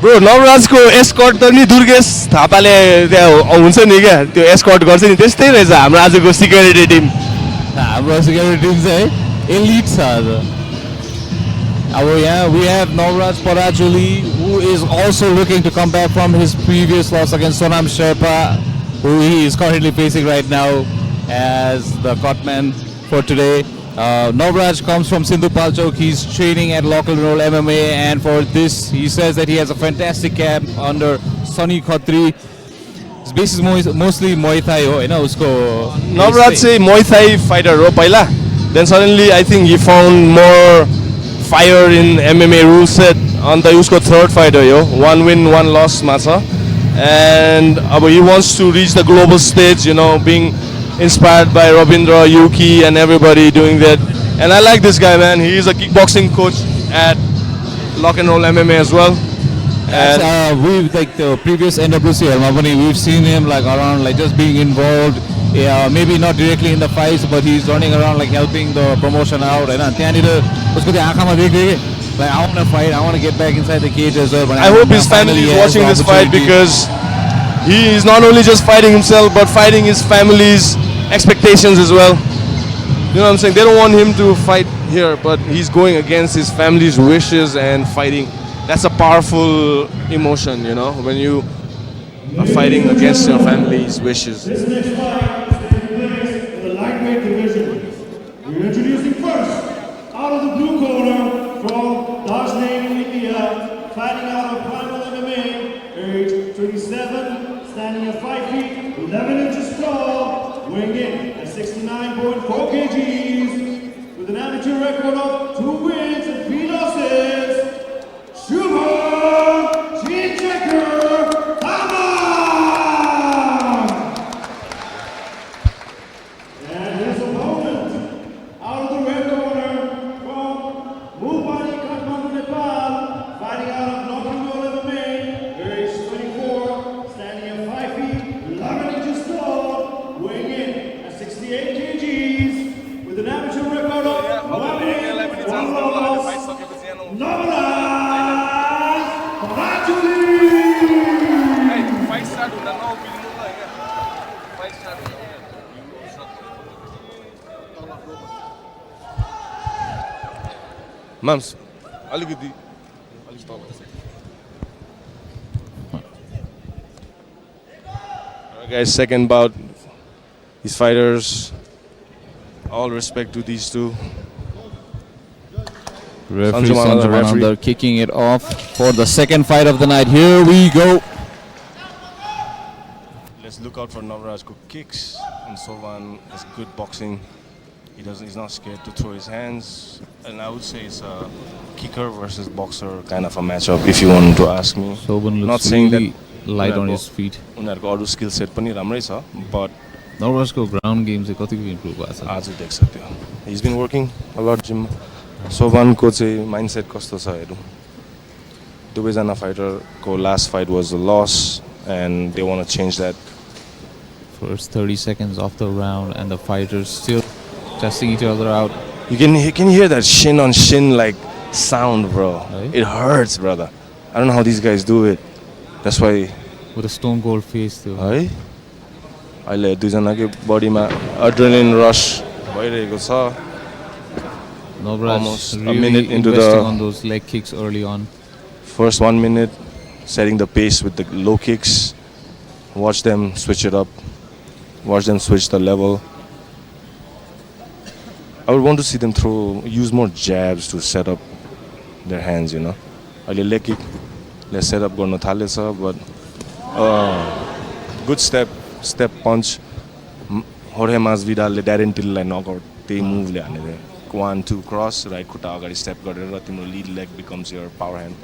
Bro नवराजको escort त नि दुर्गेश थापाले त्यहाँ हुन्छ नि क्या त्यो एस्कर्ट गर्छ नि त्यस्तै रहेछ हाम्रो आजको सिक्युरिटी टिम हाम्रो सिक्युरिटी टिम चाहिँ एलिट छ आज अब यहाँ we have Navraj Parajuli who is also looking to come back from his previous loss against Sonam Sherpa, who he is currently facing right now as the cutman for today. Navraj comes from Sindhu Palchok. He's training at Local Roll MMA, and for this, he says that he has a fantastic camp under Sunny Khatri. His base is mostly Muay Thai, you know. Navraj चाहिँ Muay Thai fighter हो पहिला. Then suddenly I think he found more fire in MMA rule set अन्त उसको third fight हो यो 1 win 1 loss मा छ. And he wants to reach the global stage, you know, being inspired by Robindra, Yuki, and everybody doing that. And I like this guy, man. He is a kickboxing coach at Lock and Roll MMA as well. And we've like the previous NWC Hermapani, we've seen him like around, like just being involved. Yeah, maybe not directly in the fights, but he's running around like helping the promotion out. And like I want to fight, I want to get back inside the cage as well. But I hope his family is watching this fight because he is not only just fighting himself, but fighting his family's expectations as well. You know what I'm saying? They don't want him to fight here, but he's going against his family's wishes and fighting. That's a powerful emotion, you know, when you are fighting against your family's wishes. This next fight is taking place in the lightweight division. We're introducing first, out of the blue corner, from Dashnain, India, fighting out of Primal MMA, age 27, standing at 5 feet, 11 inches tall, weighing in at 69.4 kgs, with an amateur record of 2 wins and 3 losses, Shubham Chichekar Thama! And his opponent, out of the red corner, from Mumbai, Kathmandu, Nepal, fighting out of Nocturnal MMA, age 24, standing at 5 feet, 11 inches tall, weighing in at 68 kgs, with an amateur record of 1 win, 1 loss, Navraj Parajuli! Mams, alikiti. Alright guys, second bout. These fighters, all respect to these two. Referee Sanjay kicking it off for the second fight of the night. Here we go. Let's look out for Navraj kicks, and Sovan has good boxing. He's not scared to throw his hands, and I would say it's a kicker versus boxer kind of a matchup if you want to ask me. Sovan looks not saying really that light on his feet. उनीहरुको अरु skill set पनि राम्रै छ, but Navrajको ground game चाहिँ कतिको improve भएको छ आज देख्छ त्यो. He's been working a lot gym. सोभानको चाहिँ माइन्डसेट कस्तो छ हेरौँ. दुवैजना फाइटरको last fight was a loss and they want to change that. First 30 seconds of the round and the fighters still testing each other out. You can hear that shin on shin like sound, bro. Right? It hurts, brother. I don't know how these guys do it. That's why. With a stone cold face too. है अहिले दुईजनाकै बडीमा adrenaline rush भइरहेको छ. Navraj Almost a really minute into investing the on those leg kicks early on. First 1 minute, setting the pace with the low kicks. Watch them switch it up. Watch them switch the level. I would want to see them use more jabs to set up their hands, you know. अहिले leg kick, let's set up गर्न थालेछ, but good step punch. Jorge Masvidal ले Darren Till लाई knockout त्यही move ले हाने थे. 1-2 cross, right खुट्टा अगाडि step गरेर तिम्रो lead leg becomes your power hand.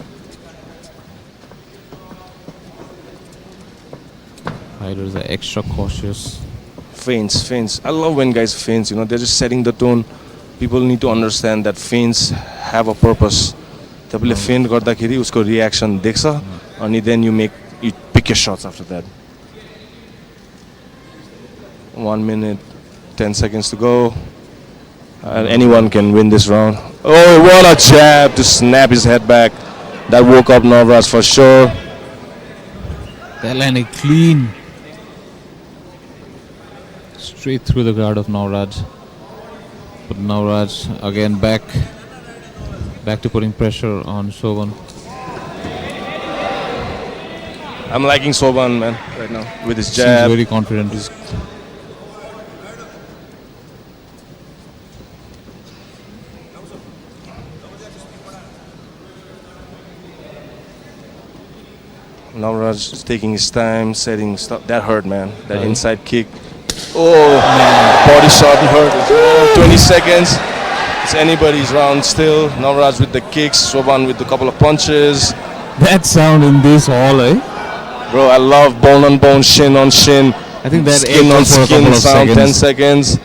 Fighters are extra cautious. Feints. I love when guys feints, you know, they're just setting the tone. People need to understand that feints have a purpose. तपाईँले feint गर्दाखेरि उसको reaction देख्छ अनि then you pick your shots after that. 1 minute, 10 seconds to go. Anyone can win this round. Oh, what a jab to snap his head back. That woke up Navraj for sure. That landed clean. Straight through the guard of Navraj. But Navraj again back to putting pressure on Soban. I'm liking Soban, man, right now with his Seems jab. very confident. Navraj is taking his time, setting stuff. That hurt, man. That Right. inside kick. Oh, man. Body shot hurt. Oh, 20 seconds. It's anybody's round still. Navraj with the kicks, Soban with a couple of punches. That sound in this hall, eh? Bro, I love bone on bone, shin on shin. I think that Skin on echoed for a skin couple of sound, 10 seconds. seconds.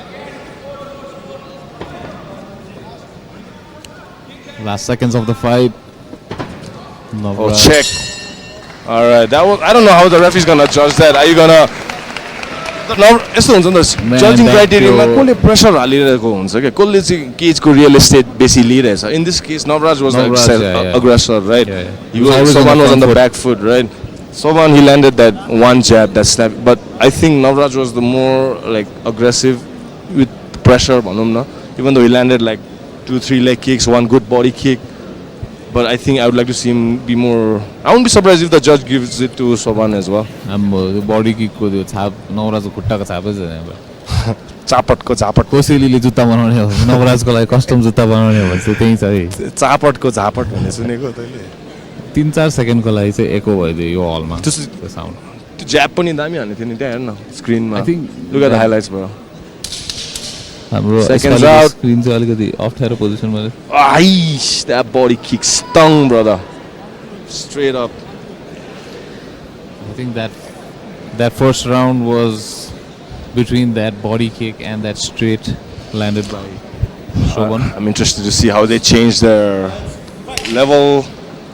Last seconds of the fight. Oh, Navraj. check. All right, that was. I don't know how the referee's gonna judge that. Are you gonna? यस्तो हुन्छ नि त Man, जजिङ that क्राइटेरियामा त्यो- कसले pressure हालिरहेको हुन्छ क्या कसले चाहिँ केजको रियल एस्टेट बेसी लिइरहेछ in this case Navraj was Navraj, yeah. aggressor right Yeah, yeah. he He was always on Soban the was on front the foot. back foot right Soban he landed that one jab that snap but I think Navraj was the more like aggressive with pressure भनौँ न even though he landed like 2-3 leg kicks one good body kick but I think I would like to see him be more I won't be surprised if the judge gives it to Soban as well आम्बो बडी किकको त्यो छाप नवराजको खुट्टाको छापै छैन चापटको झापट कोसेलीले जुत्ता बनाउने हो नवराजको लागि custom जुत्ता बनाउने हो भने चाहिँ त्यही छ है चापटको झापट भन्ने सुनेको तैँले 3-4 सेकेन्डको लागि चाहिँ एको भइदियो यो हलमा त्यस- त्यो साउन्ड त्यो ज्याप पनि दामी हाल्ने थियो नि त्यहाँ हेर न स्क्रिनमा I think look at the that- highlights भयो हाम्रो Seconds यसपालिको out. स्क्रिन चाहिँ अलिकति अप्ठ्यारो पोजिसनमा छ Aish, that body kick stung, brother. Straight up. I think that first round was between that body kick and that straight landed by Soban. I'm interested to see how they change their level,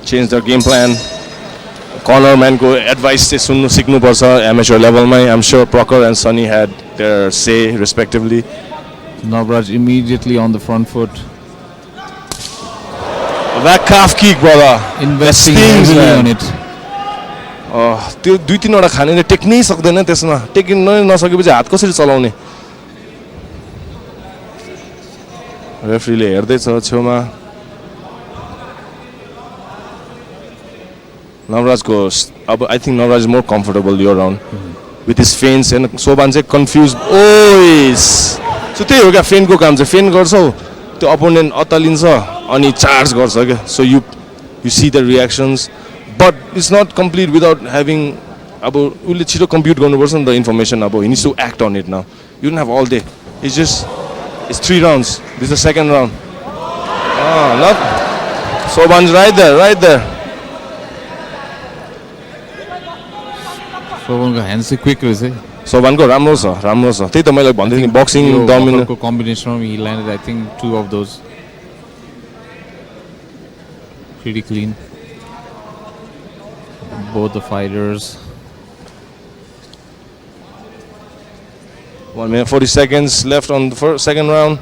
change their game plan. Corner man को advice चाहिँ सुन्नु सिक्नुपर्छ amateur levelमै. I'm sure Prokar and Sunny had their say respectively. Navraj immediately on the front foot, That calf kick, brother. investing That stings, heavily man. on it. त्यो 2-3 वटा खानेले टेक्नै सक्दैन त्यसमा टेक्नै नसकेपछि हात कसरी चलाउने रेफ्रीले हेर्दैछ छेउमा नवराजको अब I think Navraj is more comfortable यो राउन्ड विथ हिज फेन्स होइन सोबान चाहिँ कन्फ्युज ओइस सो त्यही हो क्या फेनको काम चाहिँ फेन गर्छौ त्यो अपोनेन्ट अत्तालिन्छ अनि चार्ज गर्छ क्या so you see the reactions but it's not complete without having अब उसले छिटो कम्प्युट गर्नुपर्छ नि त इन्फर्मेसन अब he needs to act on it now you don't have all day it's just it's 3 rounds this the second round not Soban right there Sobanको hand चाहिँ quick रहेछ है सोबानको राम्रो छ त्यही त मैले भन्दै थिएँ बक्सिङ यो डोमिनेट को कम्बिनेसनमा he landed I think 2 of those pretty clean both the fighters 1 minute 40 seconds left on the second round.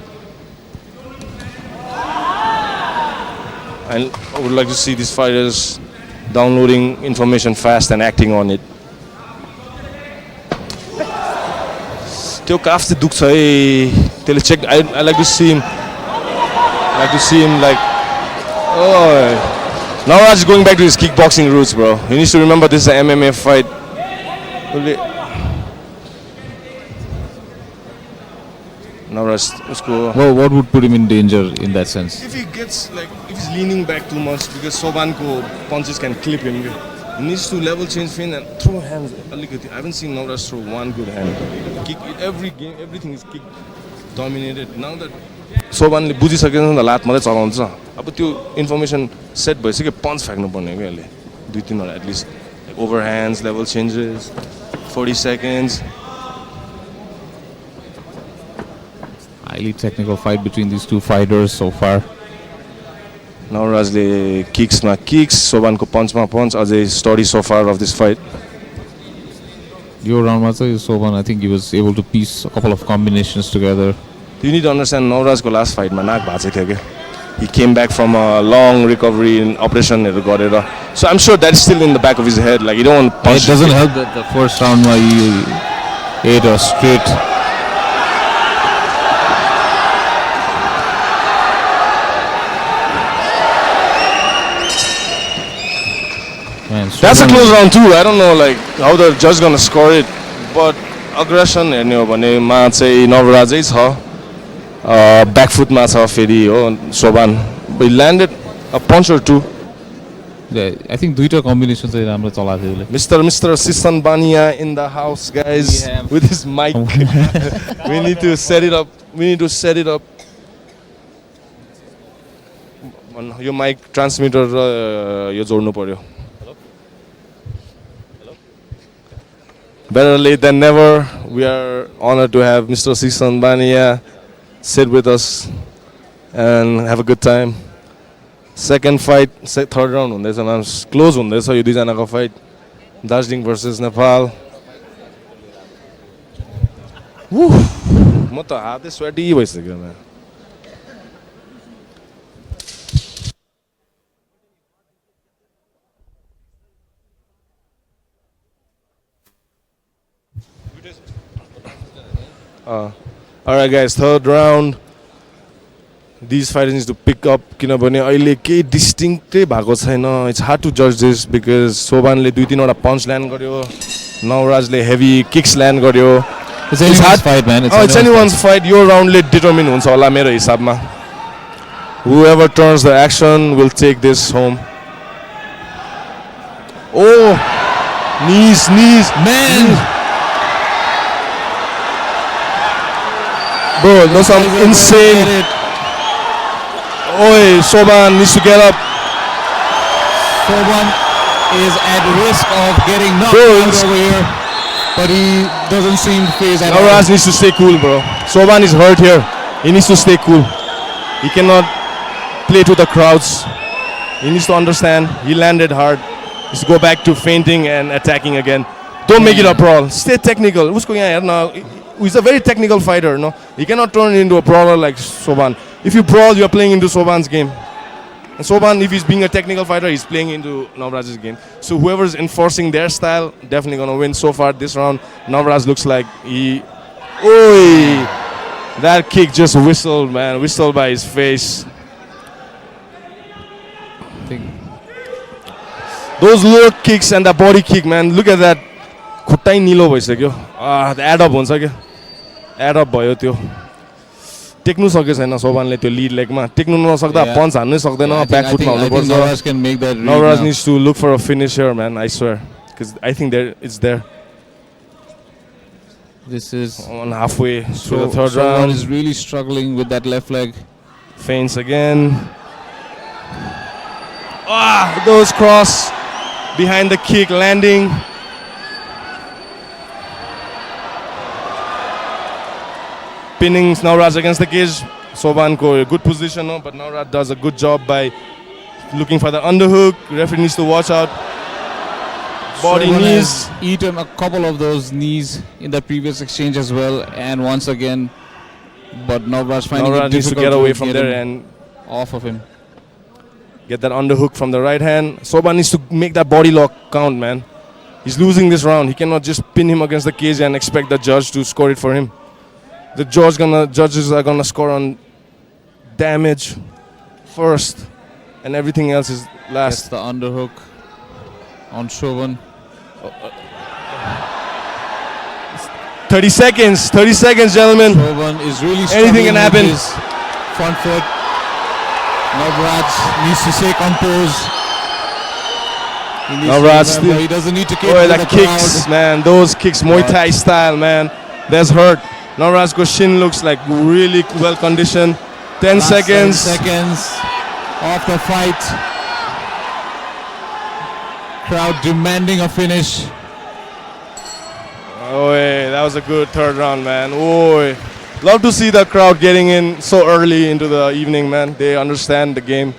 And I would like to see these fighters downloading information fast and acting on it. त्यो काफ चाहिँ दुख्छ है त्यसले check I like to see him like oh Navraj is going back to his kickboxing roots bro he needs to remember this is an MMA fight Navraj उसको what would put him in danger in that sense if he gets like if he's leaning back too much because Sobanko punches can clip him he needs to level change fin and throw hands I haven't seen Navraj throw one good hand kick every game everything is kick dominated now that Sobanले बुझिसकेको छ नि त लात मात्रै चलाउँछ अब त्यो information set भइसक्यो punch फ्याक्नु पर्ने क्या यसले 2-3 वटा at least over hands level changes 40 seconds highly technical fight between these two fighters so far Navrajले किक्समा किक्स सोबानको पन्चमा पन्च अझै study so far of this fight यो राउन्डमा चाहिँ Soban I think he was able to piece a couple of combinations together You need to understand Navrajको last फाइटमा नाक भाँचेको थियो क्या he came back from a long recovery in operation. So I'm sure that's still in the back of his head. Like, you don't want to punch. It doesn't help that the first round he ate a straight. Man, That's a close round too. I don't know like how the judge gonna score it, but aggression हेर्ने हो भने मा चाहिँ नवराजै छ. Back foot मा छ फेरि हो Soban. But he landed a punch or two. Yeah, I think दुईटा combination चाहिँ राम्रो चलाएको थियो उसले. Mr. Sisan Bania in the house, guys, with his mic. We need to set it up. Your mic transmitter यो जोड्नु पर्यो. Better late than never. We are honored to have Mr. Sisan Bania sit with us and have a good time. Second fight, third round हुँदैछ man. Close हुँदैछ यो दुईजनाको fight. Darjeeling versus Nepal. म त हातै sweaty भइसक्यो man. Alright guys, third round. These fighters need to pick up किनभने अहिले केही डिस्टिङ्क्टै भएको छैन. It's hard to judge this because सोबानले 2-3 punch land गर्यो. नवराजले heavy kicks land गर्यो. It's anyone's fight, man. It's anyone's fight. Your roundले determine हुन्छ होला मेरो हिसाबमा. Whoever turns the action will take this home. Oh, knees, Man! Bro, no some insane. Oi, Soban needs to get up. Soban is at risk of getting knocked out over here, but he doesn't seem phased at all. Navraj needs to stay cool, bro. Soban is hurt here. He needs to stay cool. He cannot play to the crowds. He needs to understand. He landed hard. He needs to go back to feinting and attacking again. Don't make it a brawl. Stay technical. What's going on here now? He's a very technical fighter, no? He cannot turn into a brawler like Soban. If you brawl, you're playing into Soban's game. And Soban, if he's being a technical fighter, he's playing into Navraj's game. So whoever's enforcing their style, definitely gonna win. So far this round, Navraj looks like he... Oi! That kick just whistled, man. Whistled by his face. Those lower kicks and the body kick, man. Look at that. खुट्टै निलो भइसक्यो. The add up हुन्छ क्या. Add up भयो त्यो. टेक्नु सके छैन सोबानले त्यो lead लेगमा. टेक्नु नसक्दा पञ्च हान्नै सक्दैन. ब्याक फुटमा हुनुपर्छ. Navraj can make that. Navraj needs to look for a finish here, man. I swear, because I think it's there. This is on halfway through the third round. Is really struggling with that left leg. Feints again. Those cross behind the kick landing. Pinning Navraj against the cage. Soban ko a good position, no? But Navraj does a good job by looking for the underhook. Referee needs to watch out. Body Soban knees. has eaten a couple of those knees in the previous exchange as well, and once again, but Navraj finding it needs to difficult get away from there and off of him. Get that underhook from the right hand. Soban needs to make that body lock count, man. He's losing this round. He cannot just pin him against the cage and expect the judge to score it for him. The judges are gonna score on damage first, and everything else is last. Gets the underhook on Shovan. 30 seconds, gentlemen. Shovan is really Anything can happen. With his front foot. Navraj needs to stay composed. He doesn't need to kick. Oh, the kicks, man. Those kicks, Muay Thai style, man. That's hurt. Navraj's shin looks like really well conditioned. 10 seconds. 10 seconds of the fight. Crowd demanding a finish. Oh, that was a good third round, man. Oh, love to see the crowd getting in so early into the evening, man. They understand the game,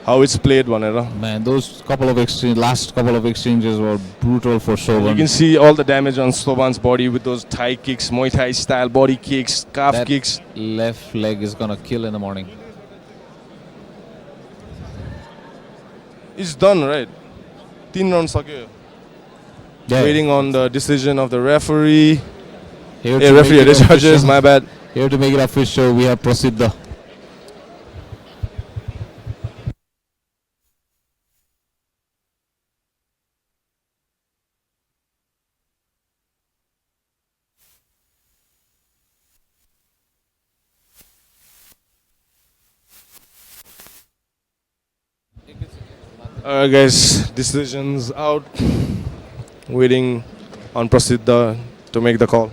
how it's played, Vanera. Man, those last couple of exchanges were brutal for Shovan. You can see all the damage on Soban's body with those Thai kicks, Muay Thai style body kicks, calf kicks. Left leg is gonna kill in the morning. It's done, right? 3 rounds सक्यो. Yeah. Waiting on the decision of the referee. Here Yeah, to referee, make the it judges, official- my bad. Here to make it official, we have Prasiddha. Alright guys, decisions out. Waiting on Prasiddha to make the call.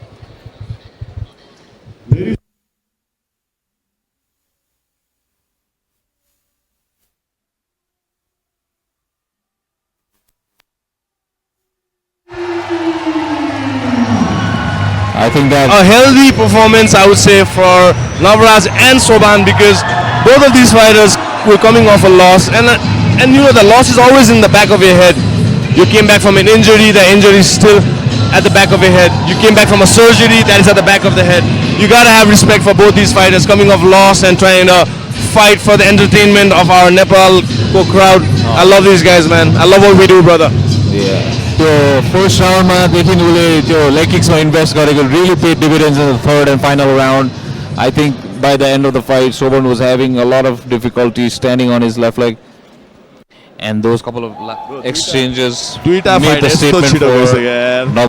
I think that A healthy performance, I would say, for Navraj and Soban, because both of these fighters were coming off a loss, and you know the loss is always in the back of your head. You came back from an injury, the injury is still at the back of your head. You came back from a surgery, that is at the back of the head. You gotta have respect for both these fighters coming off loss and trying to fight for the entertainment of our Nepal crowd. I love these guys, man. I love what we do, brother. त्यो first राउन्डमा देखि उसले त्यो leg किक्समा invest गरेको really paid dividends in the third and final round. I think by the end of the fight, Soban was having a lot of difficulty standing on his left leg. And those couple of exchanges Duita made fight the यस्तो statement छिटो for गइसक्यो यार.